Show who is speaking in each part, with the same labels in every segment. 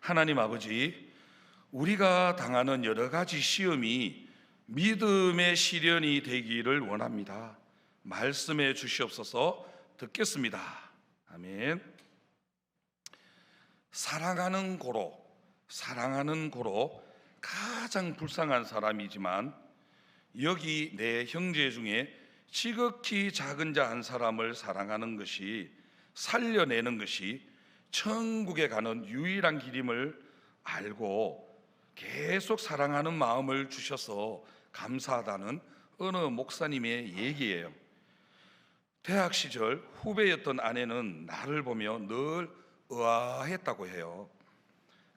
Speaker 1: 하나님 아버지, 우리가 당하는 여러 가지 시험이 믿음의 시련이 되기를 원합니다. 말씀해 주시옵소서. 듣겠습니다. 아멘. 사랑하는 고로 가장 불쌍한 사람이지만 여기 내 형제 중에 지극히 작은 자 한 사람을 사랑하는 것이, 살려내는 것이 천국에 가는 유일한 길임을 알고 계속 사랑하는 마음을 주셔서 감사하다는 어느 목사님의 얘기예요. 대학 시절 후배였던 아내는 나를 보며 늘 의아했다고 해요.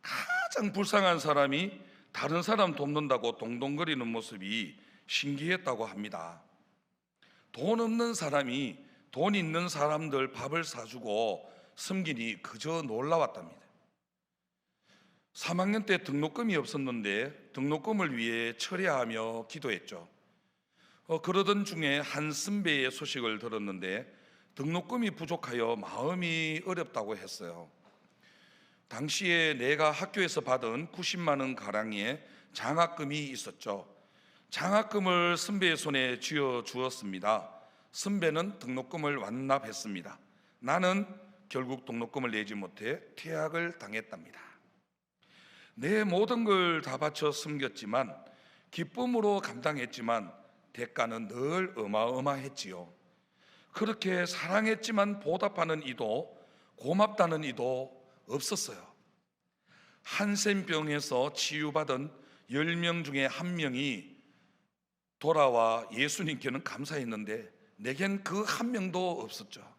Speaker 1: 가장 불쌍한 사람이 다른 사람 돕는다고 동동거리는 모습이 신기했다고 합니다. 돈 없는 사람이 돈 있는 사람들 밥을 사주고 섬기니 그저 놀라웠답니다. 3학년 때 등록금이 없었는데 등록금을 위해 철야하며 기도했죠. 그러던 중에 한 선배의 소식을 들었는데 등록금이 부족하여 마음이 어렵다고 했어요. 당시에 내가 학교에서 받은 90만 원 가량의 장학금이 있었죠. 장학금을 선배의 손에 쥐어 주었습니다. 선배는 등록금을 완납했습니다. 나는 결국 등록금을 내지 못해 퇴학을 당했답니다. 내 모든 걸 다 바쳐 섬겼지만, 기쁨으로 감당했지만 대가는 늘 어마어마했지요. 그렇게 사랑했지만 보답하는 이도, 고맙다는 이도 없었어요. 한센병에서 치유받은 10명 중에 1명이 돌아와 예수님께는 감사했는데 내겐 그 1명도 없었죠.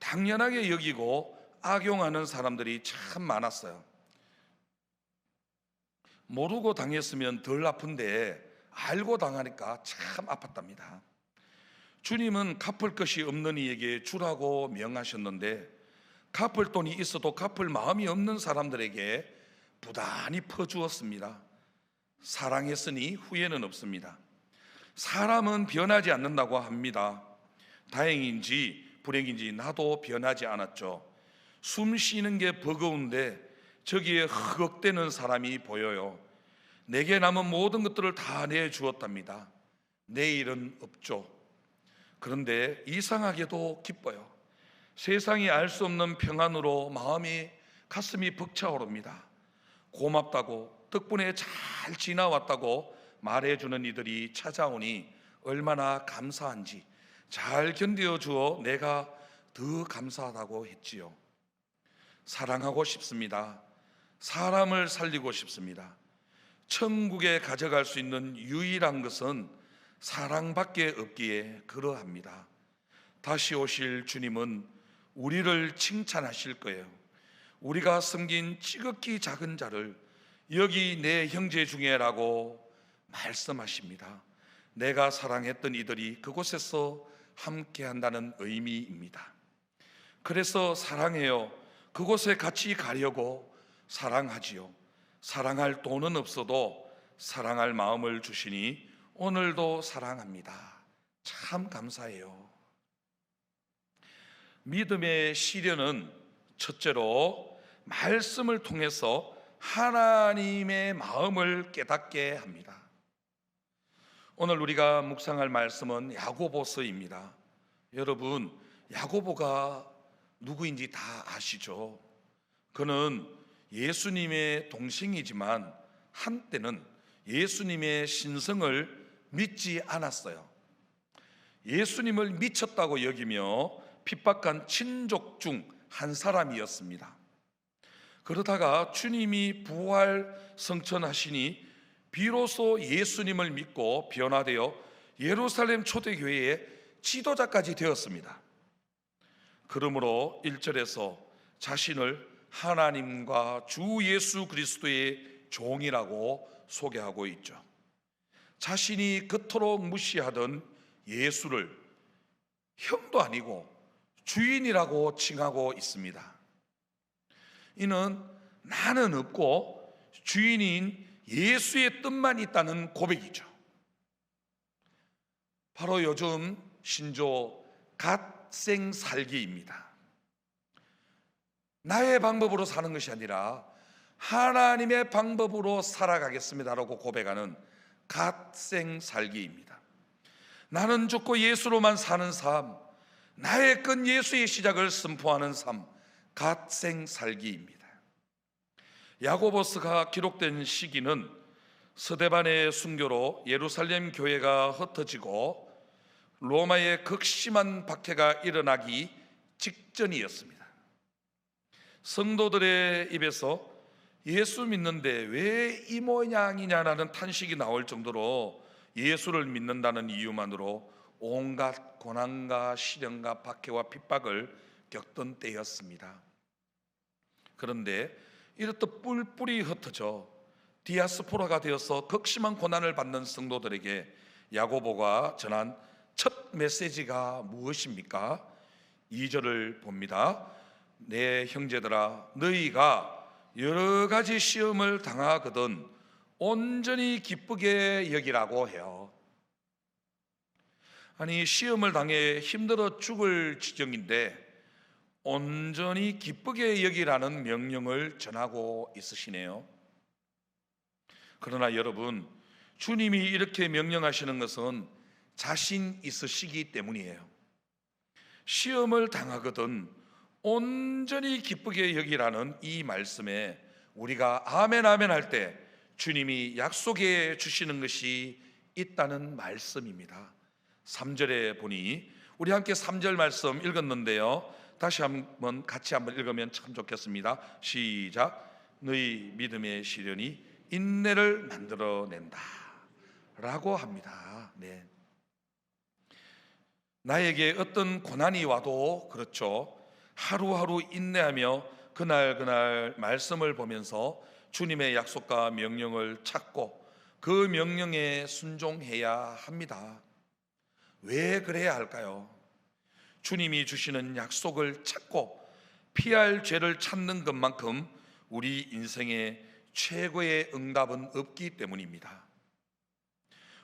Speaker 1: 당연하게 여기고 악용하는 사람들이 참 많았어요. 모르고 당했으면 덜 아픈데 알고 당하니까 참 아팠답니다. 주님은 갚을 것이 없는 이에게 주라고 명하셨는데 갚을 돈이 있어도 갚을 마음이 없는 사람들에게 부단히 퍼주었습니다. 사랑했으니 후회는 없습니다. 사람은 변하지 않는다고 합니다. 다행인지 불행인지 나도 변하지 않았죠. 숨 쉬는 게 버거운데 저기에 허걱대는 사람이 보여요. 내게 남은 모든 것들을 다 내주었답니다. 내일은 없죠. 그런데 이상하게도 기뻐요. 세상이 알 수 없는 평안으로 가슴이 벅차오릅니다. 고맙다고, 덕분에 잘 지나왔다고 말해주는 이들이 찾아오니 얼마나 감사한지, 잘 견뎌주어 내가 더 감사하다고 했지요. 사랑하고 싶습니다. 사람을 살리고 싶습니다. 천국에 가져갈 수 있는 유일한 것은 사랑밖에 없기에 그러합니다. 다시 오실 주님은 우리를 칭찬하실 거예요. 우리가 섬긴 지극히 작은 자를 여기 내 형제 중에라고 말씀하십니다. 내가 사랑했던 이들이 그곳에서 함께 한다는 의미입니다. 그래서 사랑해요. 그곳에 같이 가려고 사랑하지요. 사랑할 돈은 없어도 사랑할 마음을 주시니 오늘도 사랑합니다. 참 감사해요. 믿음의 시련은 첫째로 말씀을 통해서 하나님의 마음을 깨닫게 합니다. 오늘 우리가 묵상할 말씀은 야고보서입니다. 여러분, 야고보가 누구인지 다 아시죠? 그는 예수님의 동생이지만 한때는 예수님의 신성을 믿지 않았어요. 예수님을 미쳤다고 여기며 핍박한 친족 중 한 사람이었습니다. 그러다가 주님이 부활 성천하시니 비로소 예수님을 믿고 변화되어 예루살렘 초대교회의 지도자까지 되었습니다. 그러므로 1절에서 자신을 하나님과 주 예수 그리스도의 종이라고 소개하고 있죠. 자신이 그토록 무시하던 예수를 형도 아니고 주인이라고 칭하고 있습니다. 이는 나는 없고 주인인 예수의 뜻만 있다는 고백이죠. 바로 요즘 신조 갓생 살기입니다. 나의 방법으로 사는 것이 아니라 하나님의 방법으로 살아가겠습니다라고 고백하는 갓생 살기입니다. 나는 죽고 예수로만 사는 삶, 나의 끈 예수의 시작을 선포하는 삶, 갓생 살기입니다. 야고보스가 기록된 시기는 스데반의 순교로 예루살렘 교회가 흩어지고 로마의 극심한 박해가 일어나기 직전이었습니다. 성도들의 입에서 예수 믿는데 왜 이 모양이냐라는 탄식이 나올 정도로 예수를 믿는다는 이유만으로 온갖 고난과 시련과 박해와 핍박을 겪던 때였습니다. 그런데 이렇듯 뿔뿔이 흩어져 디아스포라가 되어서 극심한 고난을 받는 성도들에게 야고보가 전한 첫 메시지가 무엇입니까? 2절을 봅니다. 내 형제들아, 너희가 여러 가지 시험을 당하거든 온전히 기쁘게 여기라고 해요. 아니, 시험을 당해 힘들어 죽을 지경인데 온전히 기쁘게 여기라는 명령을 전하고 있으시네요. 그러나 여러분, 주님이 이렇게 명령하시는 것은 자신 있으시기 때문이에요. 시험을 당하거든 온전히 기쁘게 여기라는 이 말씀에 우리가 아멘 아멘 할 때 주님이 약속해 주시는 것이 있다는 말씀입니다. 3절에 보니 우리 함께 3절 말씀 읽었는데요, 다시 한번 같이 한번 읽으면 참 좋겠습니다. 시작. 너희 믿음의 시련이 인내를 만들어낸다 라고 합니다. 네. 나에게 어떤 고난이 와도 그렇죠, 하루하루 인내하며 그날 말씀을 보면서 주님의 약속과 명령을 찾고 그 명령에 순종해야 합니다. 왜 그래야 할까요? 주님이 주시는 약속을 찾고 피할 죄를 찾는 것만큼 우리 인생의 최고의 응답은 없기 때문입니다.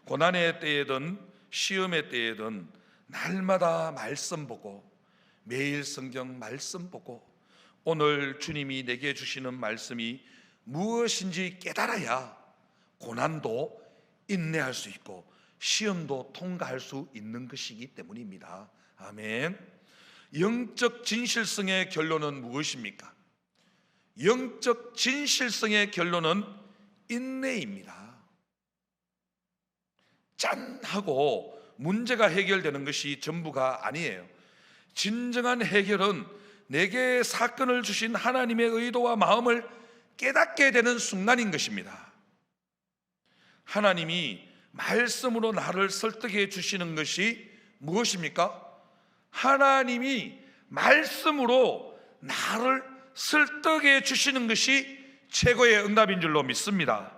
Speaker 1: 고난의 때에든 시험의 때에든 날마다 말씀 보고 매일 성경 말씀 보고 오늘 주님이 내게 주시는 말씀이 무엇인지 깨달아야 고난도 인내할 수 있고 시험도 통과할 수 있는 것이기 때문입니다. 아멘. 영적 진실성의 결론은 무엇입니까? 영적 진실성의 결론은 인내입니다. 짠 하고 문제가 해결되는 것이 전부가 아니에요. 진정한 해결은 내게 사건을 주신 하나님의 의도와 마음을 깨닫게 되는 순간인 것입니다. 하나님이 말씀으로 나를 설득해 주시는 것이 무엇입니까? 하나님이 말씀으로 나를 설득해 주시는 것이 최고의 응답인 줄로 믿습니다.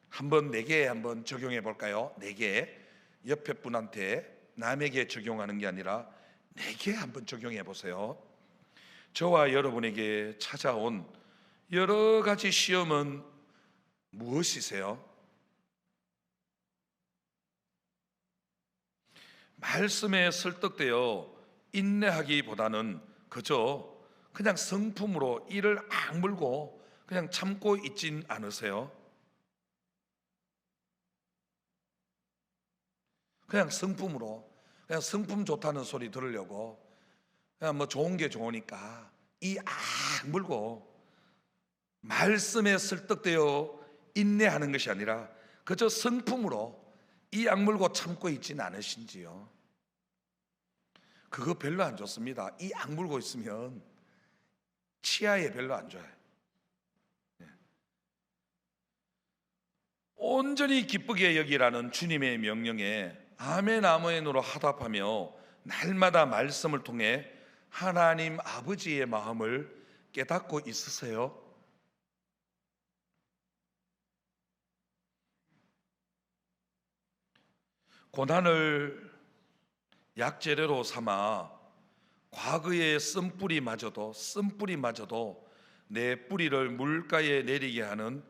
Speaker 1: 한번 내게 한번 적용해 볼까요? 내게, 옆에 분한테 남에게 적용하는 게 아니라 내게 한번 적용해 보세요. 저와 여러분에게 찾아온 여러 가지 시험은 무엇이세요? 말씀에 설득되어 인내하기보다는 그냥 성품으로 이를 악물고 그냥 참고 있진 않으세요? 그냥 성품으로, 그냥 성품 좋다는 소리 들으려고 그냥 뭐 좋은 게 좋으니까 이 악물고 말씀에 설득되어 인내하는 것이 아니라 그저 성품으로 이 악물고 참고 있지는 않으신지요? 그거 별로 안 좋습니다. 이 악물고 있으면 치아에 별로 안 좋아요. 온전히 기쁘게 여기라는 주님의 명령에 아멘 아멘으로 화답하며 날마다 말씀을 통해 하나님 아버지의 마음을 깨닫고 있으세요? 고난을 약재료로 삼아 과거의 쓴뿌리마저도 내 뿌리를 물가에 내리게 하는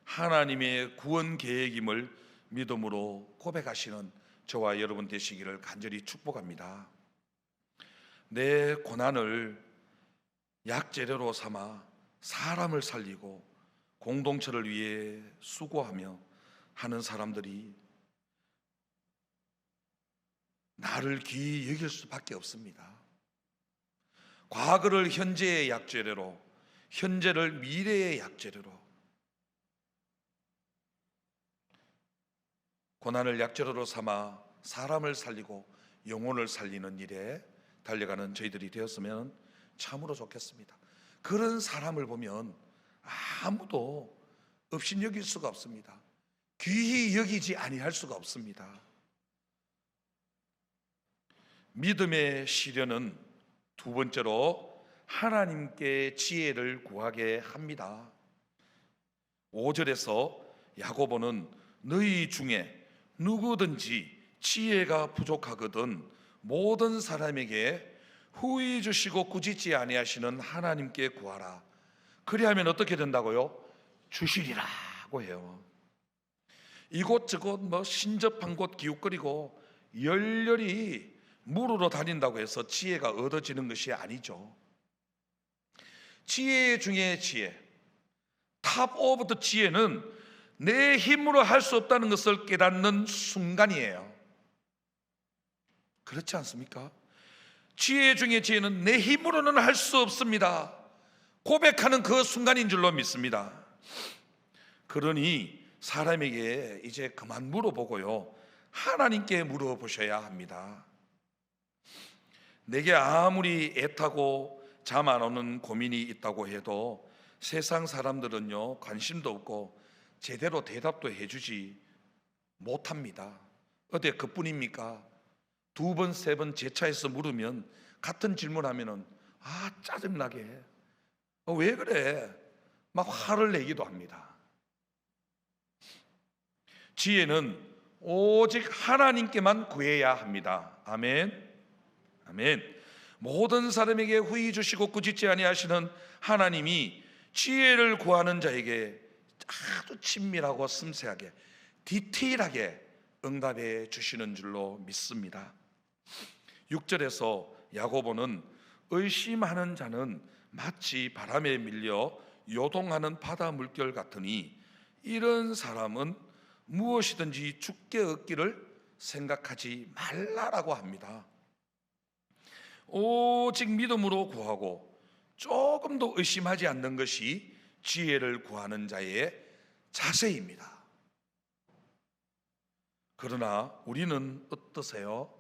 Speaker 1: 하나님의 구원 계획임을 믿음으로 고백하시는 저와 여러분 되시기를 간절히 축복합니다. 내 고난을 약재료로 삼아 사람을 살리고 공동체를 위해 수고하며 하는 사람들이 나를 귀히 여길 수밖에 없습니다. 과거를 현재의 약재료로, 현재를 미래의 약재료로, 고난을 약재료로 삼아 사람을 살리고 영혼을 살리는 일에 달려가는 저희들이 되었으면 참으로 좋겠습니다. 그런 사람을 보면 아무도 업신여길 수가 없습니다. 귀히 여기지 아니할 수가 없습니다. 믿음의 시련은 두 번째로 하나님께 지혜를 구하게 합니다. 5절에서 야고보는 너희 중에 누구든지 지혜가 부족하거든 모든 사람에게 후히 주시고 꾸짖지 아니하시는 하나님께 구하라. 그리하면 어떻게 된다고요? 주시리라고 해요. 이곳저곳 신접한 곳 기웃거리고 열렬히 물으러 다닌다고 해서 지혜가 얻어지는 것이 아니죠. 지혜 중에 지혜, 탑 오브 더 지혜는 내 힘으로 할 수 없다는 것을 깨닫는 순간이에요. 그렇지 않습니까? 지혜 중에 지혜는 내 힘으로는 할 수 없습니다 고백하는 그 순간인 줄로 믿습니다. 그러니 사람에게 이제 그만 물어보고요, 하나님께 물어보셔야 합니다. 내게 아무리 애타고 잠 안 오는 고민이 있다고 해도 세상 사람들은요 관심도 없고 제대로 대답도 해주지 못합니다. 어때 그뿐입니까? 두 번, 세 번 재차해서 물으면 같은 질문하면은 짜증나게 왜 그래? 막 화를 내기도 합니다. 지혜는 오직 하나님께만 구해야 합니다. 아멘. 아멘. 모든 사람에게 후히 주시고 꾸짖지 아니하시는 하나님이 지혜를 구하는 자에게 아주 친밀하고 섬세하게 디테일하게 응답해 주시는 줄로 믿습니다. 6절에서 야고보는 의심하는 자는 마치 바람에 밀려 요동하는 바다 물결 같으니 이런 사람은 무엇이든지 죽게 얻기를 생각하지 말라라고 합니다. 오직 믿음으로 구하고 조금도 의심하지 않는 것이 지혜를 구하는 자의 자세입니다. 그러나 우리는 어떠세요?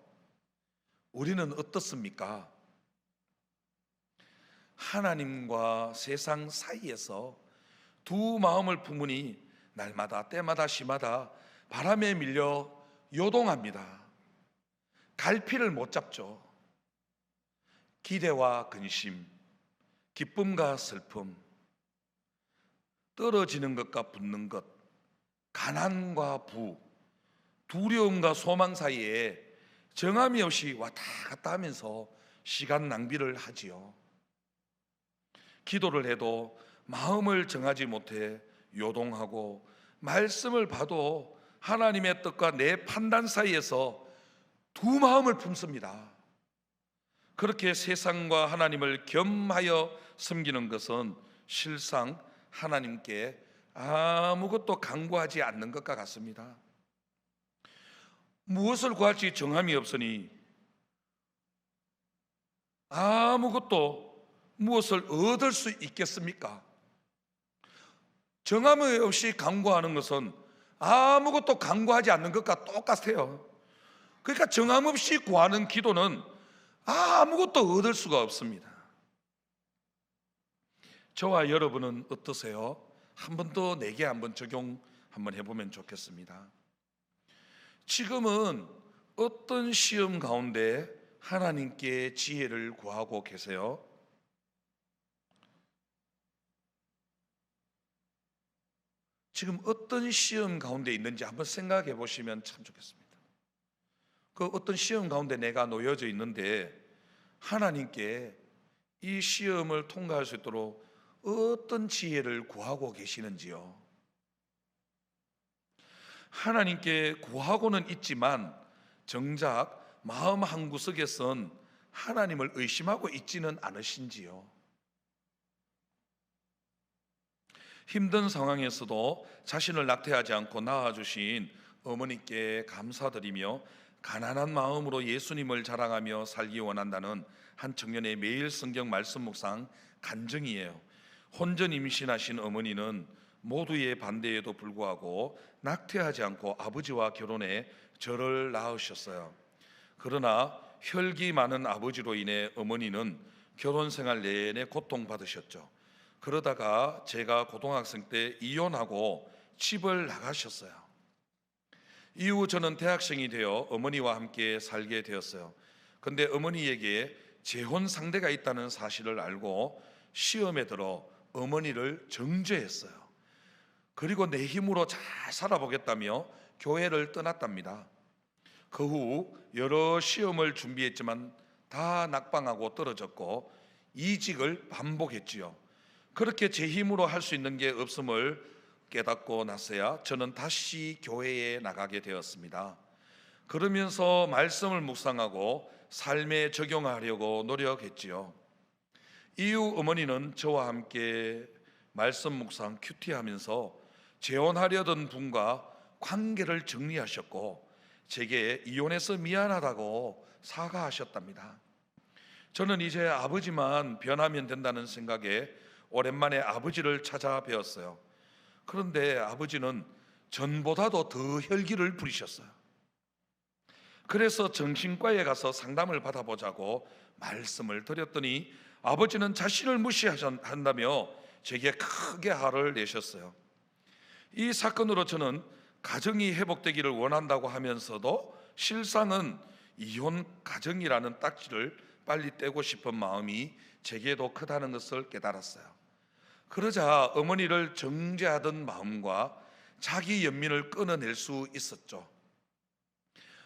Speaker 1: 우리는 어떻습니까? 하나님과 세상 사이에서 두 마음을 품으니 날마다 때마다 시마다 바람에 밀려 요동합니다. 갈피를 못 잡죠. 기대와 근심, 기쁨과 슬픔, 떨어지는 것과 붙는 것, 가난과 부, 두려움과 소망 사이에 정함이 없이 왔다 갔다 하면서 시간 낭비를 하지요. 기도를 해도 마음을 정하지 못해 요동하고 말씀을 봐도 하나님의 뜻과 내 판단 사이에서 두 마음을 품습니다. 그렇게 세상과 하나님을 겸하여 섬기는 것은 실상 하나님께 아무것도 간구하지 않는 것과 같습니다. 무엇을 구할지 정함이 없으니 아무것도 무엇을 얻을 수 있겠습니까? 정함이 없이 간구하는 것은 아무것도 간구하지 않는 것과 똑같아요. 그러니까 정함 없이 구하는 기도는 아무것도 얻을 수가 없습니다. 저와 여러분은 어떠세요? 한 번 더 내게 한번 적용 한번 해보면 좋겠습니다. 지금은 어떤 시험 가운데 하나님께 지혜를 구하고 계세요? 지금 어떤 시험 가운데 있는지 한번 생각해 보시면 참 좋겠습니다. 그 어떤 시험 가운데 내가 놓여져 있는데 하나님께 이 시험을 통과할 수 있도록 어떤 지혜를 구하고 계시는지요? 하나님께 구하고는 있지만 정작 마음 한구석에선 하나님을 의심하고 있지는 않으신지요? 힘든 상황에서도 자신을 낙태하지 않고 낳아주신 어머니께 감사드리며 가난한 마음으로 예수님을 자랑하며 살기 원한다는 한 청년의 매일 성경 말씀 묵상 간증이에요. 혼전 임신하신 어머니는 모두의 반대에도 불구하고 낙태하지 않고 아버지와 결혼해 저를 낳으셨어요. 그러나 혈기 많은 아버지로 인해 어머니는 결혼 생활 내내 고통받으셨죠. 그러다가 제가 고등학생 때 이혼하고 집을 나가셨어요. 이후 저는 대학생이 되어 어머니와 함께 살게 되었어요. 근데 어머니에게 재혼 상대가 있다는 사실을 알고 시험에 들어 어머니를 정죄했어요. 그리고 내 힘으로 잘 살아보겠다며 교회를 떠났답니다. 그 후 여러 시험을 준비했지만 다 낙방하고 떨어졌고 이직을 반복했지요. 그렇게 제 힘으로 할 수 있는 게 없음을 깨닫고 나서야 저는 다시 교회에 나가게 되었습니다. 그러면서 말씀을 묵상하고 삶에 적용하려고 노력했지요. 이후 어머니는 저와 함께 말씀 묵상 큐티하면서 재혼하려던 분과 관계를 정리하셨고 제게 이혼해서 미안하다고 사과하셨답니다. 저는 이제 아버지만 변하면 된다는 생각에 오랜만에 아버지를 찾아뵈었어요. 그런데 아버지는 전보다도 더 혈기를 부리셨어요. 그래서 정신과에 가서 상담을 받아보자고 말씀을 드렸더니 아버지는 자신을 무시한다며 제게 크게 화를 내셨어요. 이 사건으로 저는 가정이 회복되기를 원한다고 하면서도 실상은 이혼 가정이라는 딱지를 빨리 떼고 싶은 마음이 제게도 크다는 것을 깨달았어요. 그러자 어머니를 정죄하던 마음과 자기 연민을 끊어낼 수 있었죠.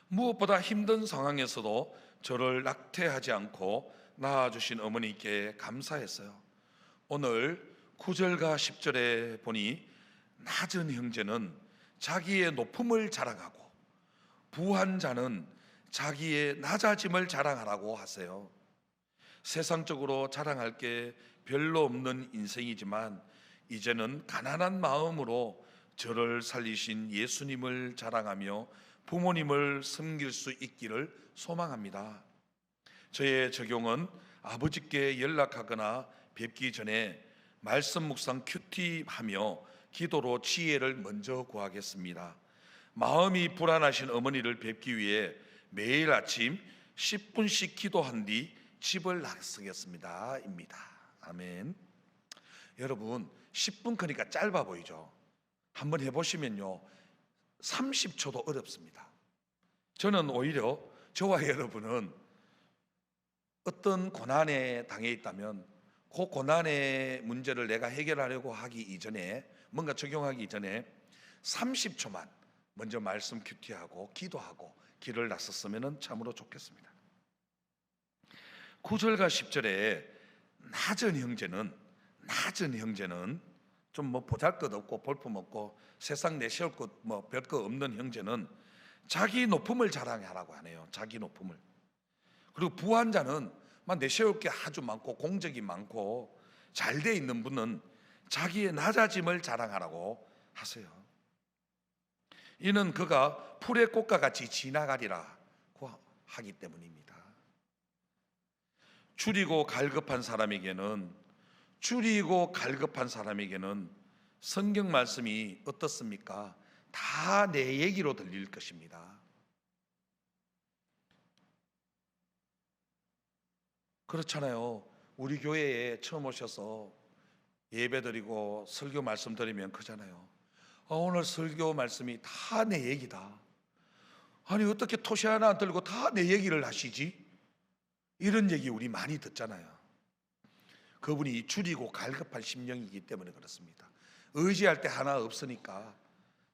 Speaker 1: 무엇보다 힘든 상황에서도 저를 낙태하지 않고 낳아주신 어머니께 감사했어요. 오늘 9절과 10절에 보니 낮은 형제는 자기의 높음을 자랑하고 부한 자는 자기의 낮아짐을 자랑하라고 하세요. 세상적으로 자랑할 게 별로 없는 인생이지만 이제는 가난한 마음으로 저를 살리신 예수님을 자랑하며 부모님을 섬길 수 있기를 소망합니다. 저의 적용은 아버지께 연락하거나 뵙기 전에 말씀 묵상 큐티하며 기도로 지혜를 먼저 구하겠습니다. 마음이 불안하신 어머니를 뵙기 위해 매일 아침 10분씩 기도한 뒤 집을 나서겠습니다. 입니다. 아멘. 여러분 10분 그러니까 짧아 보이죠? 한번 해보시면요 30초도 어렵습니다. 저는 오히려 저와 여러분은 어떤 고난에 당해 있다면 그 고난의 문제를 내가 해결하려고 하기 이전에 뭔가 적용하기 이전에 30초만 먼저 말씀 큐티하고 기도하고 길을 나섰으면 참으로 좋겠습니다. 9절과 10절에 낮은 형제는 좀 뭐 보잘것없고 볼품없고 세상 내세울 것 뭐 별거 없는 형제는 자기 높음을 자랑하라고 하네요. 자기 높음을. 그리고 부한 자는 막 내세울 게 아주 많고 공적이 많고 잘 돼 있는 분은 자기의 낮아짐을 자랑하라고 하세요. 이는 그가 풀의 꽃과 같이 지나가리라고 하기 때문입니다. 줄이고 갈급한 사람에게는 성경 말씀이 어떻습니까? 다 내 얘기로 들릴 것입니다. 그렇잖아요. 우리 교회에 처음 오셔서 예배드리고 설교 말씀 드리면 그러잖아요. 오늘 설교 말씀이 다 내 얘기다. 아니 어떻게 토시 하나 안 들고 다 내 얘기를 하시지? 이런 얘기 우리 많이 듣잖아요. 그분이 줄이고 갈급한 심령이기 때문에 그렇습니다. 의지할 때 하나 없으니까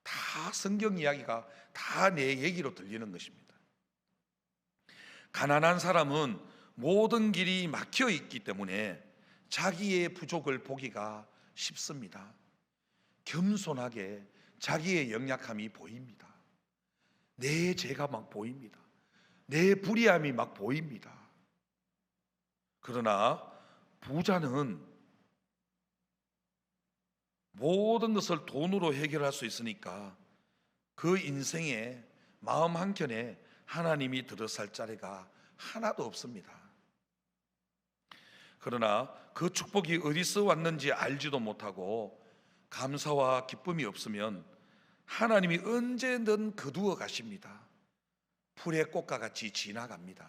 Speaker 1: 다 성경 이야기가 다 내 얘기로 들리는 것입니다. 가난한 사람은 모든 길이 막혀 있기 때문에 자기의 부족을 보기가 쉽습니다. 겸손하게 자기의 연약함이 보입니다. 내 죄가 막 보입니다. 내 불의함이 막 보입니다. 그러나 부자는 모든 것을 돈으로 해결할 수 있으니까 그 인생에 마음 한켠에 하나님이 들어설 자리가 하나도 없습니다. 그러나 그 축복이 어디서 왔는지 알지도 못하고 감사와 기쁨이 없으면 하나님이 언제든 거두어 가십니다. 풀의 꽃과 같이 지나갑니다.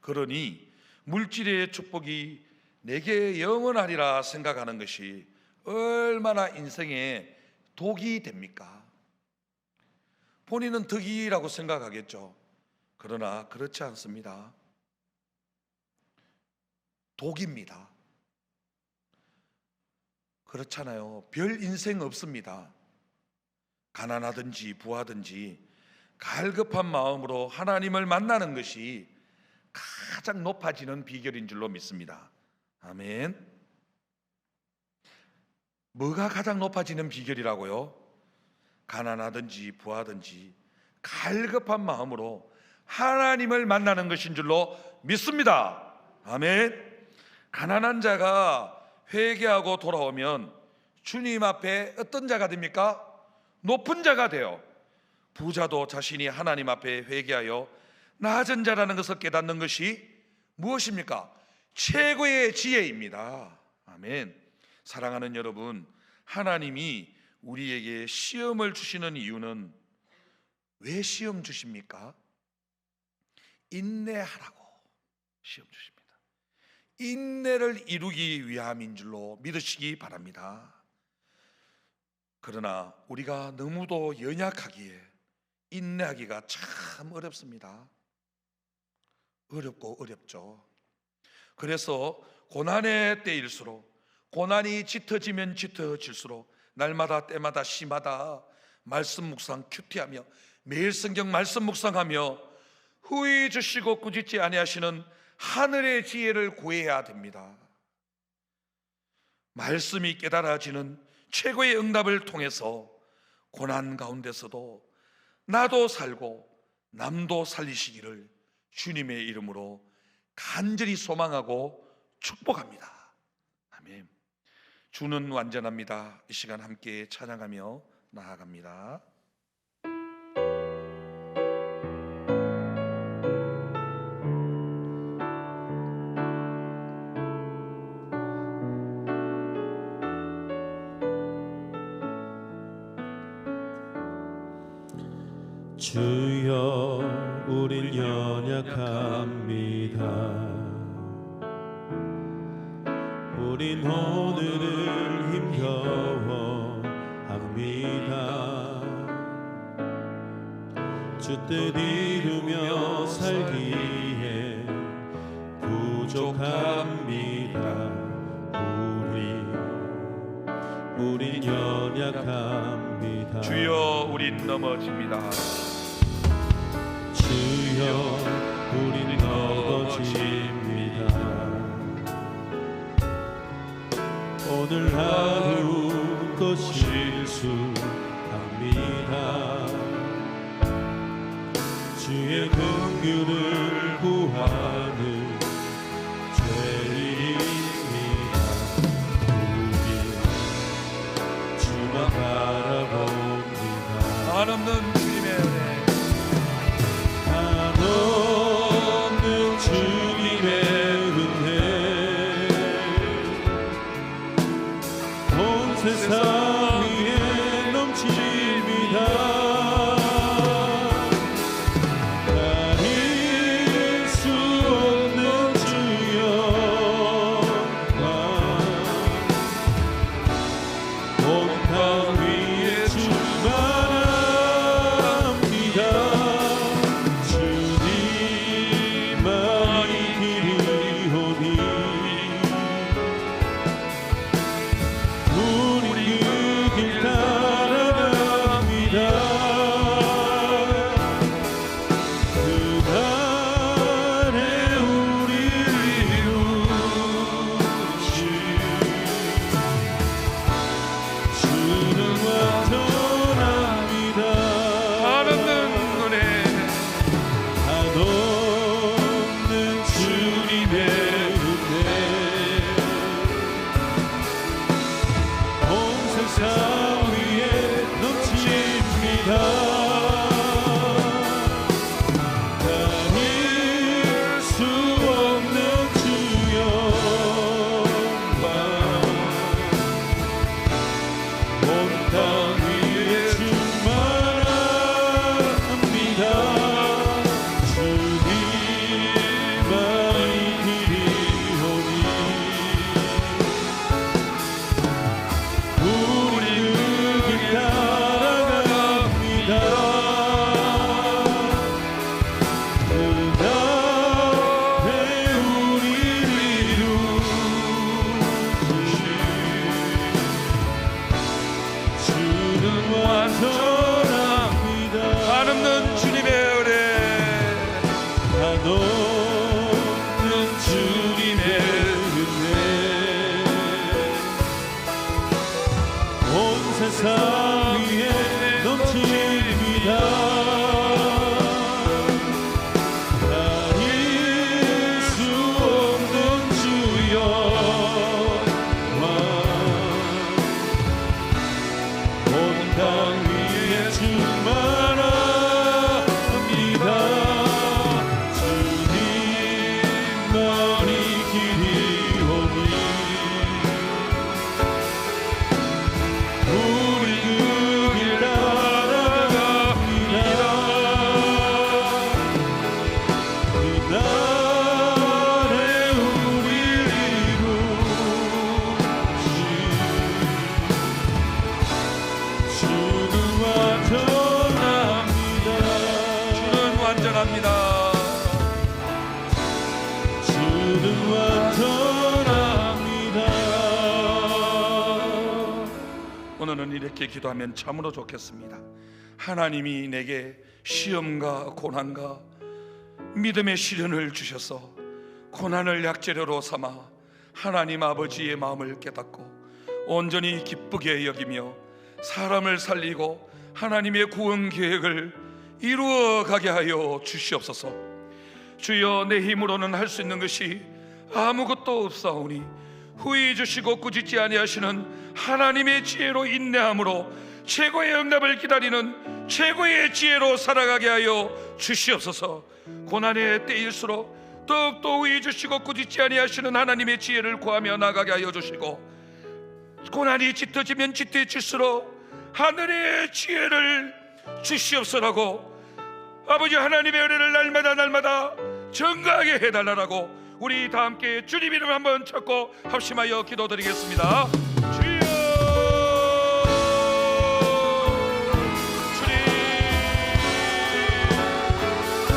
Speaker 1: 그러니 물질의 축복이 내게 영원하리라 생각하는 것이 얼마나 인생에 독이 됩니까? 본인은 덕이라고 생각하겠죠. 그러나 그렇지 않습니다. 독입니다. 그렇잖아요. 별 인생 없습니다. 가난하든지 부하든지 갈급한 마음으로 하나님을 만나는 것이 가장 높아지는 비결인 줄로 믿습니다. 아멘. 뭐가 가장 높아지는 비결이라고요? 가난하든지 부하든지 갈급한 마음으로 하나님을 만나는 것인 줄로 믿습니다. 아멘. 가난한 자가 회개하고 돌아오면 주님 앞에 어떤 자가 됩니까? 높은 자가 돼요. 부자도 자신이 하나님 앞에 회개하여 낮은 자라는 것을 깨닫는 것이 무엇입니까? 최고의 지혜입니다. 아멘. 사랑하는 여러분, 하나님이 우리에게 시험을 주시는 이유는 왜 시험 주십니까? 인내하라고 시험 주십니다. 인내를 이루기 위함인 줄로 믿으시기 바랍니다. 그러나 우리가 너무도 연약하기에 인내하기가 참 어렵습니다. 어렵고 어렵죠. 그래서 고난의 때일수록, 고난이 짙어지면 짙어질수록 날마다 때마다 시마다 말씀 묵상 큐티하며 매일 성경 말씀 묵상하며 후히 주시고 꾸짖지 아니하시는 하늘의 지혜를 구해야 됩니다. 말씀이 깨달아지는 최고의 응답을 통해서 고난 가운데서도 나도 살고 남도 살리시기를 주님의 이름으로 간절히 소망하고 축복합니다. 아멘. 주는 완전합니다. 이 시간 함께 찬양하며 나아갑니다.
Speaker 2: 주여 우릴 연약합니다. 우린 오늘을 힘겨워합니다. 주 뜻 이루며 살기에 부족합니다. 우린 연약합니다.
Speaker 1: 주여 우린 넘어집니다.
Speaker 2: 주여 우린 넘어집니다. 오늘 하루 또 실수합니다. 주의 긍휼을 구하는 죄인입니다. 우리 주만 바라봅니다.
Speaker 1: 한없는 주님의 은혜,
Speaker 2: 한없는 주님의 은혜, 온 세상 위에 넘칩니다. 날 날이 길이 오니 우리 그 길 따라갑니다. 그날에 우리를 이루신 주는 완전합니다.
Speaker 1: 주는 완전합니다.
Speaker 2: 주는 완전합니다.
Speaker 1: 오늘은 이렇게 기도하면 참으로 좋겠습니다. 하나님이 내게 시험과 고난과 믿음의 시련을 주셔서 고난을 약재료로 삼아 하나님 아버지의 마음을 깨닫고 온전히 기쁘게 여기며 사람을 살리고 하나님의 구원 계획을 이루어 가게 하여 주시옵소서. 주여, 내 힘으로는 할 수 있는 것이 아무것도 없사오니 후히 주시고 꾸짖지 아니하시는 하나님의 지혜로 인내함으로 최고의 응답을 기다리는 최고의 지혜로 살아가게 하여 주시옵소서. 고난의 때일수록 더욱더 후히 주시고 꾸짖지 아니하시는 하나님의 지혜를 구하며 나가게 하여 주시고, 고난이 짙어지면 짙어질수록 하늘의 지혜를 주시옵소라고 아버지 하나님의 은혜를 날마다 증가하게 해달라고 우리 다 함께 주님 이름 한번 찾고 합심하여 기도드리겠습니다. 주여, 주님,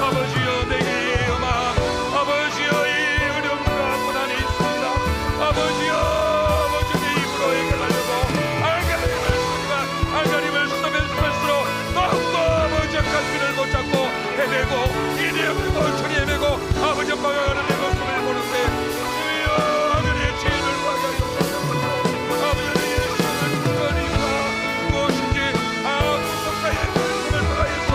Speaker 1: 아버지여, 내게 음악, 아버지여, 이 어려움과 고난이 있습니다. 아버지여, 아버지 내 입으로 해결하려고 알가림을 쓰면 쓸수록 더욱더 아버지 갈피를 못 잡고 헤매고 이내 헤매고 저리 헤매고 아버지 방황하는 내 모습을 보는데, 주여, 하늘의 지혜를 구하게 하여 주옵소서. 아버지의 시험은 그거니까 무엇인지 구속사의 말씀을 통하여서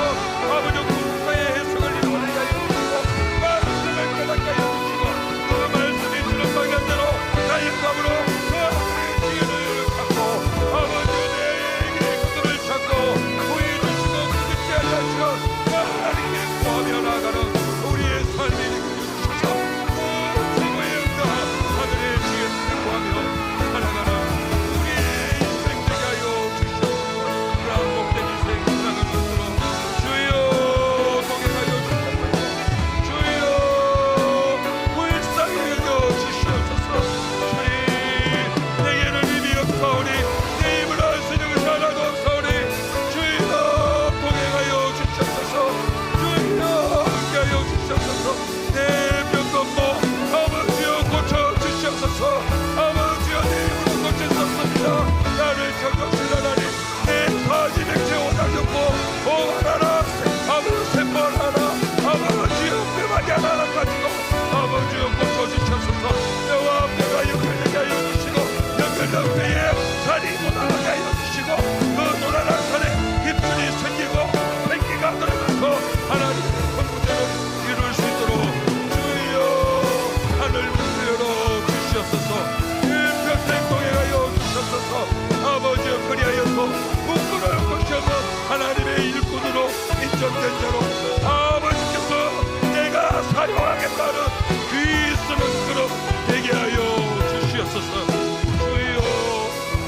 Speaker 1: 아버지 구속사의 해석을 이루어내게 하여 주시고 말씀을 깨닫게 하여 주시고 그 말씀이 주는 방향대로 나의 감으로 그 하늘의 지혜를 찾고 아버지의 내게 그들을 찾고 후히 주시고 그들지 아니하시고 하나님께 구하며 나아가는 우리의 삶이 되게 주셔서 그 최고의 응답 하늘의 지혜를 구하며 살아가는 우리의 인생 되게 하여 주시옵소서. 그러한 복된 인생 살아가는 것으로 주여 동행하여 주옵소서. 주여 불쌍히 여겨 주시옵소서. 주님, 내게는 힘이 없사오니 내 힘을 할 수 있는 것이 하나도 없사오니 주여 동행하여 주시옵소서. 주여 함께하여 주시옵소서. 내 병건모 아버지여 고쳐 주시옵소서. 아버지여 내 힘으로 고칠 수 없습니다. 나를 적극실하나니 내 바지 백제 오다졌고 오하나라 아버지 샘벌하나 아버지여 뼈마디 하나를 가지고 아버지여 고쳐 주시옵소서. 뼈와 뼈가 연결되게 하여 주시고 연결된 뼈에 살이 돋아나게 하여 주시고 그 돋아난 살에 입술이 생기고 생기가 들어가서 하나님의 선구대로 이룰 수 있도록 주여 하늘 문을 열어 주시옵소서. 평생 동행하여 주시옵소서. 아버지여 그리하여서 부끄러울 것이 없는 하나님의 일꾼으로 인정된 자로 아버지께서 내가 사용하겠다는 귀 쓰는 그릇 되게 하여 주시옵소서. 주여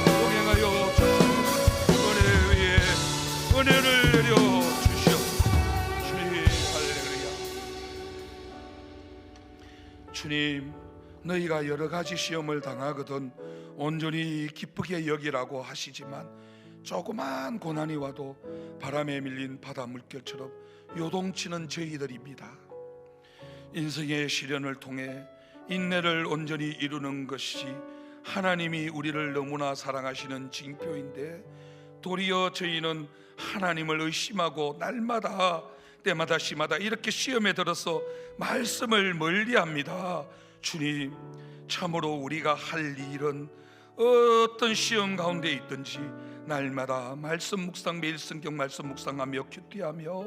Speaker 1: 동행하여 주시옵소서. 은혜 위에 은혜를 내려 주시옵소서. 주님 할렐루야. 주님, 너희가 여러 가지 시험을 당하거든 온전히 기쁘게 여기라고 하시지만 조그만 고난이 와도 바람에 밀린 바다 물결처럼 요동치는 저희들입니다. 인생의 시련을 통해 인내를 온전히 이루는 것이 하나님이 우리를 너무나 사랑하시는 징표인데, 도리어 저희는 하나님을 의심하고 날마다 때마다 시마다 이렇게 시험에 들어서 말씀을 멀리합니다. 주님, 참으로 우리가 할 일은 어떤 시험 가운데 있든지 날마다 말씀 묵상, 매일 성경 말씀 묵상하며 큐티하며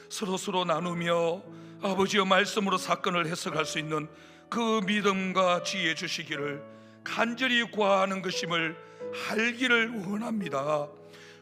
Speaker 1: 서로 나누며 아버지의 말씀으로 사건을 해석할 수 있는 그 믿음과 지혜 주시기를 간절히 구하는 것임을 알기를 원합니다.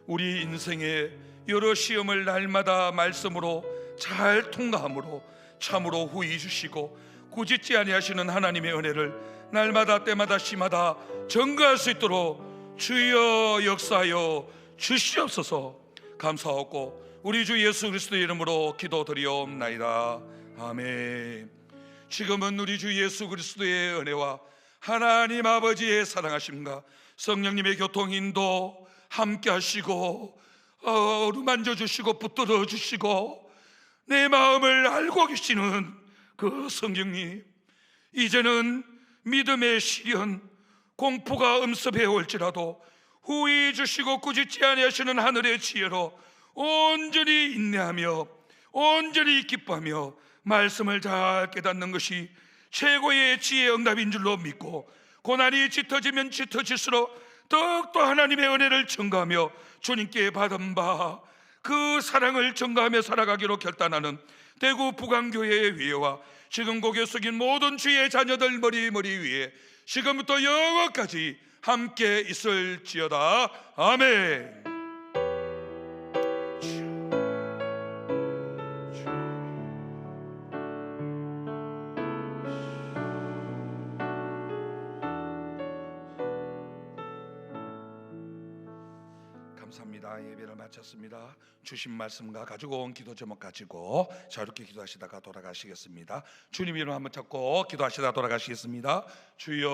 Speaker 1: 우리 인생의 여러 시험을 날마다 말씀으로 잘 통과함으로 참으로 후히 주시고 꾸짖지 아니하시는 하나님의 은혜를 날마다 때마다 시마다 증거할 수 있도록 주여 역사하여 주시옵소서. 감사하고 우리 주 예수 그리스도의 이름으로 기도드리옵나이다. 아멘. 지금은 우리 주 예수 그리스도의 은혜와 하나님 아버지의 사랑하심과 성령님의 교통인도 함께 하시고 어루만져 주시고 붙들어 주시고 내 마음을 알고 계시는 그 성령님, 이제는 믿음의 시련, 공포가 음습해 올지라도 후히 주시고 꾸짖지 아니하시는 하늘의 지혜로 온전히 인내하며 온전히 기뻐하며 말씀을 잘 깨닫는 것이 최고의 지혜의 응답인 줄로 믿고, 고난이 짙어지면 짙어질수록 더욱더 하나님의 은혜를 증거하며 주님께 받은 바 그 사랑을 증거하며 살아가기로 결단하는 대구 부강교회의 위에와 지금 고개 숙인 모든 주의 자녀들 머리 위에 지금부터 영원까지 함께 있을지어다. 아멘. 감사합니다. 예배를 마쳤습니다. 주신 말씀과 가지고 온 기도 제목 가지고 자 이렇게 기도하시다가 돌아가시겠습니다. 주님 이름 한번 찾고 기도하시다가 돌아가시겠습니다. 주여